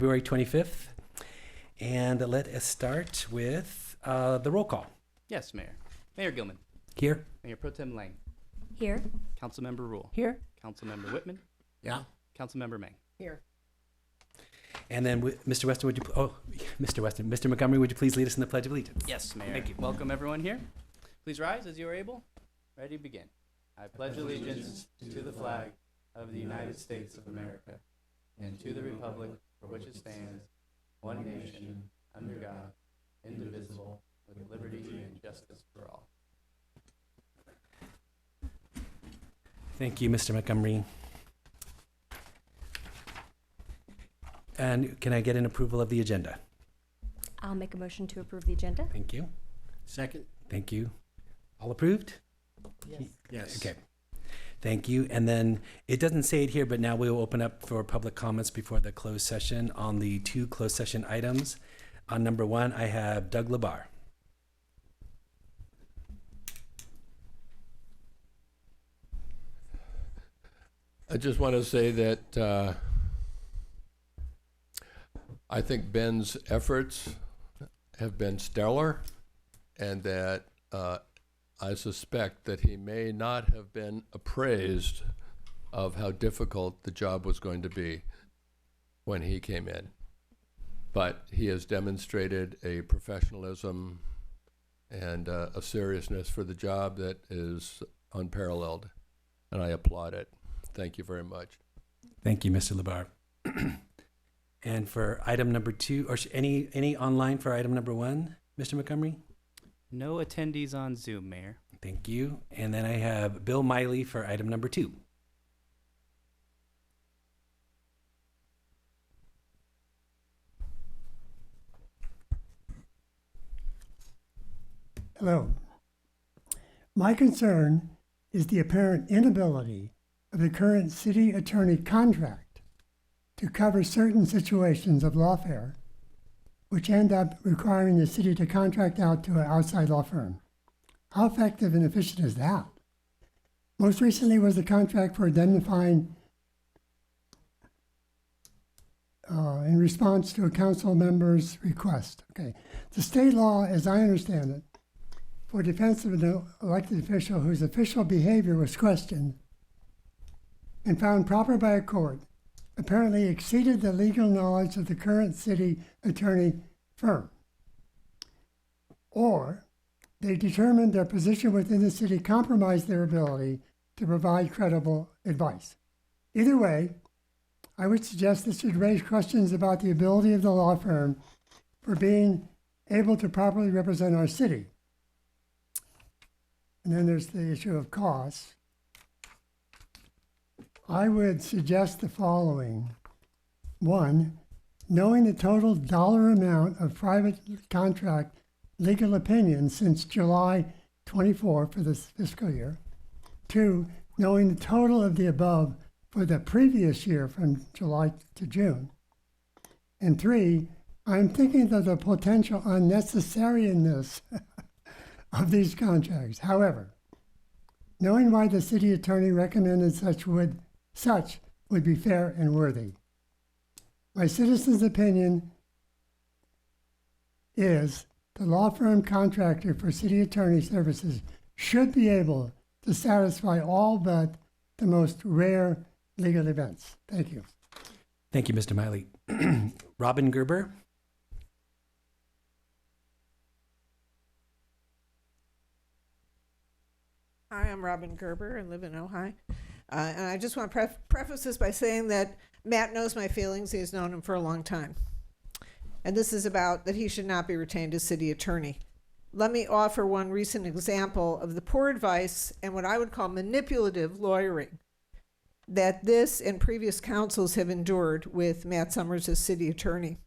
February 25th. And let us start with the roll call. Yes, Mayor. Mayor Gilman. Here. Mayor Pro Tem Lang. Here. Councilmember Rule. Here. Councilmember Whitman. Yeah. Councilmember Meng. Here. And then Mr. Weston, Mr. Montgomery, would you please lead us in the Pledge of Allegiance? Yes, Mayor. Thank you. Welcome everyone here. Please rise as you are able. Ready, begin. I pledge allegiance to the flag of the United States of America and to the republic for which it stands, one nation, under God, indivisible, with liberty and justice for all. Thank you, Mr. Montgomery. And can I get an approval of the agenda? I'll make a motion to approve the agenda. Thank you. Second? Thank you. All approved? Yes. Okay. Thank you. And then it doesn't say it here, but now we will open up for public comments before the closed session on the two closed session items. On number one, I have Doug Labar. I just want to say that I think Ben's efforts have been stellar, and that I suspect that he may not have been appraised of how difficult the job was going to be when he came in. But he has demonstrated a professionalism and a seriousness for the job that is unparalleled, and I applaud it. Thank you very much. Thank you, Mr. Labar. And for item number two, or any online for item number one, Mr. Montgomery? No attendees on Zoom, Mayor. Thank you. And then I have Bill Miley for item number two. Hello. My concern is the apparent inability of the current city attorney contract to cover certain situations of lawfare, which end up requiring the city to contract out to an outside law firm. How effective and efficient is that? Most recently was the contract for indemnifying in response to a council member's request. Okay. The state law, as I understand it, for defense of an elected official whose official behavior was questioned and found proper by a court, apparently exceeded the legal knowledge of the current city attorney firm. Or they determined their position within the city compromised their ability to provide credible advice. Either way, I would suggest this should raise questions about the ability of the law firm for being able to properly represent our city. And then there's the issue of costs. I would suggest the following. One, knowing the total dollar amount of private contract legal opinions since July 24 for this fiscal year. Two, knowing the total of the above for the previous year from July to June. And three, I'm thinking of the potential unnecessariness of these contracts. However, knowing why the city attorney recommended such would be fair and worthy. My citizen's opinion is the law firm contractor for city attorney services should be able to satisfy all but the most rare legal events. Thank you. Thank you, Mr. Miley. Robin Gerber. Hi, I'm Robin Gerber and live in Ojai. And I just want to preface this by saying that Matt knows my feelings. He's known him for a long time. And this is about that he should not be retained as city attorney. Let me offer one recent example of the poor advice and what I would call manipulative lawyering that this and previous councils have endured with Matt Summers as city attorney.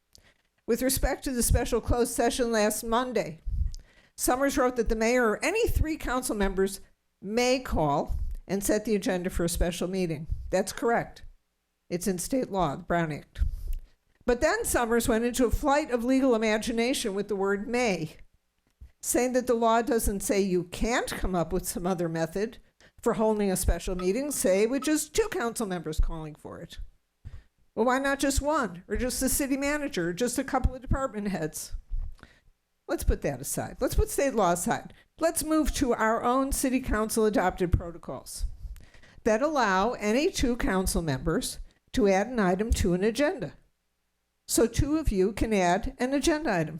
With respect to the special closed session last Monday, Summers wrote that the mayor or any 3 council members may call and set the agenda for a special meeting. That's correct. It's in state law, the Brown Act. But then Summers went into a flight of legal imagination with the word may, saying that the law doesn't say you can't come up with some other method for holding a special meeting, say with just 2 council members calling for it. Well, why not just one, or just the city manager, or just a couple of department heads? Let's put that aside. Let's put state law aside. Let's move to our own city council adopted protocols that allow any two council members to add an item to an agenda. So two of you can add an agenda item.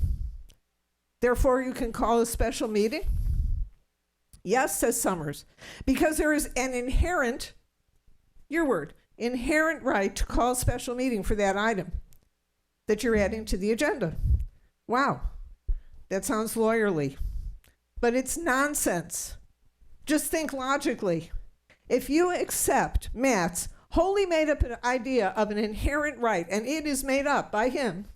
Therefore, you can call a special meeting. Yes, says Summers, because there is an inherent, your word, inherent right to call a special meeting for that item that you're adding to the agenda. Wow, that sounds lawyerly, but it's nonsense. Just think logically. If you accept Matt's wholly made up idea of an inherent right, and it is made up by him,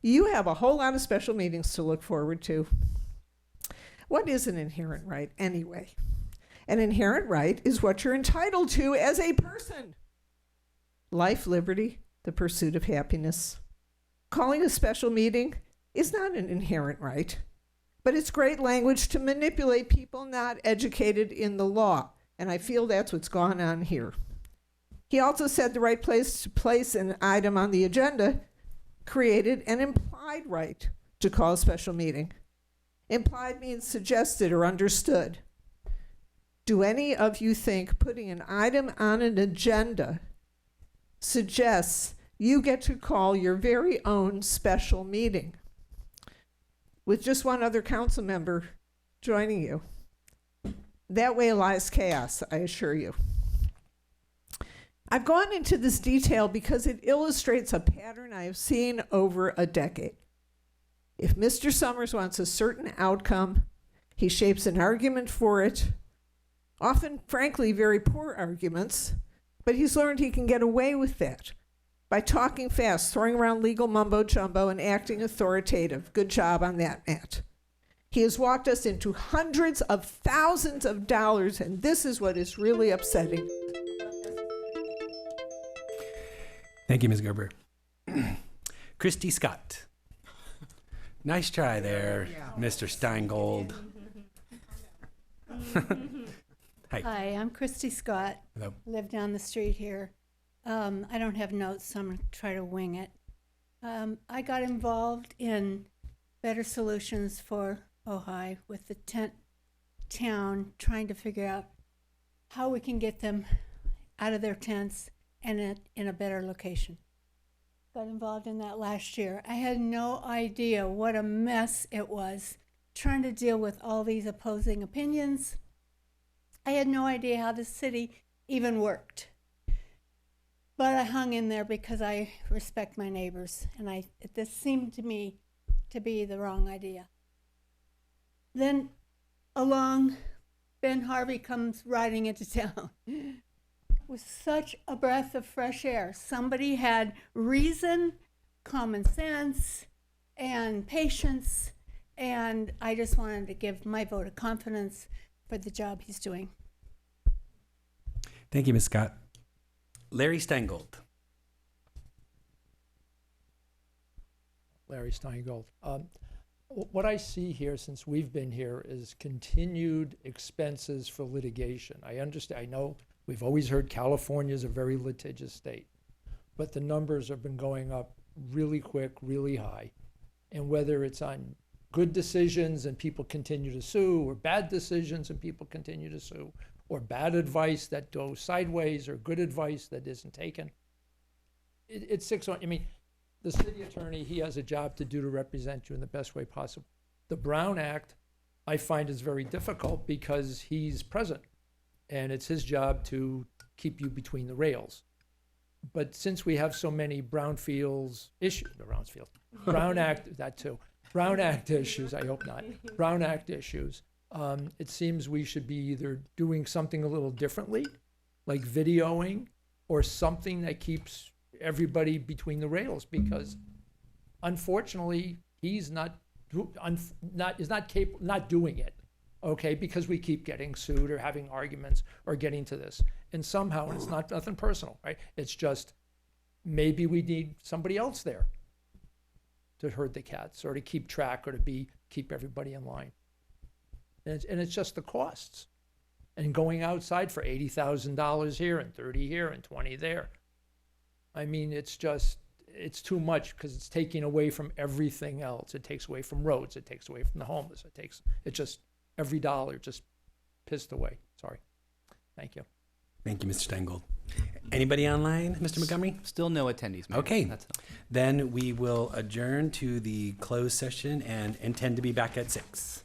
you have a whole lot of special meetings to look forward to. What is an inherent right anyway? An inherent right is what you're entitled to as a person. Life, liberty, the pursuit of happiness. Calling a special meeting is not an inherent right, but it's great language to manipulate people not educated in the law. And I feel that's what's gone on here. He also said the right place to place an item on the agenda created an implied right to call a special meeting. Implied means suggested or understood. Do any of you think putting an item on an agenda suggests you get to call your very own special meeting with just one other council member joining you? That way lies chaos, I assure you. I've gone into this detail because it illustrates a pattern I have seen over a decade. If Mr. Summers wants a certain outcome, he shapes an argument for it, often, frankly, very poor arguments, but he's learned he can get away with that by talking fast, throwing around legal mumbo-jumbo, and acting authoritative. Good job on that, Matt. He has walked us into hundreds of thousands of dollars, and this is what is really upsetting. Thank you, Ms. Gerber. Christy Scott. Nice try there, Mr. Steingold. Hi. Hi, I'm Christy Scott. Hello. Live down the street here. I don't have notes, so I'm going to try to wing it. I got involved in Better Solutions for Ojai with the tent town, trying to figure out how we can get them out of their tents and in a better location. Got involved in that last year. I had no idea what a mess it was trying to deal with all these opposing opinions. I had no idea how the city even worked. But I hung in there because I respect my neighbors, and this seemed to me to be the wrong idea. Then along, Ben Harvey comes riding into town with such a breath of fresh air. Somebody had reason, common sense, and patience, and I just wanted to give my vote of confidence for the job he's doing. Thank you, Ms. Scott. Larry Steingold. Larry Steingold. What I see here since we've been here is continued expenses for litigation. I understand, I know we've always heard California is a very litigious state, but the numbers have been going up really quick, really high. And whether it's on good decisions and people continue to sue, or bad decisions and people continue to sue, or bad advice that goes sideways, or good advice that isn't taken, it's 6 on. I mean, the city attorney, he has a job to do to represent you in the best way possible. The Brown Act, I find, is very difficult because he's president, and it's his job to keep you between the rails. But since we have so many brownfields issues, Brown Act, that too, Brown Act issues, I hope not, Brown Act issues, it seems we should be either doing something a little differently, like videoing, or something that keeps everybody between the rails, because unfortunately he's not doing it, okay, because we keep getting sued or having arguments or getting to this. And somehow, and it's not nothing personal, right? It's just maybe we need somebody else there to herd the cats, or to keep track, or to keep everybody in line. And it's just the costs. And going outside for $80,000 here and 30 here and 20 there. I mean, it's too much because it's taking away from everything else. It takes away from roads. It takes away from the homeless. Every dollar just pissed away. Sorry. Thank you. Thank you, Mr. Steingold. Anybody online, Mr. Montgomery? Still no attendees, Mayor. Okay. That's Then we will adjourn to the closed session and intend to be back at 6.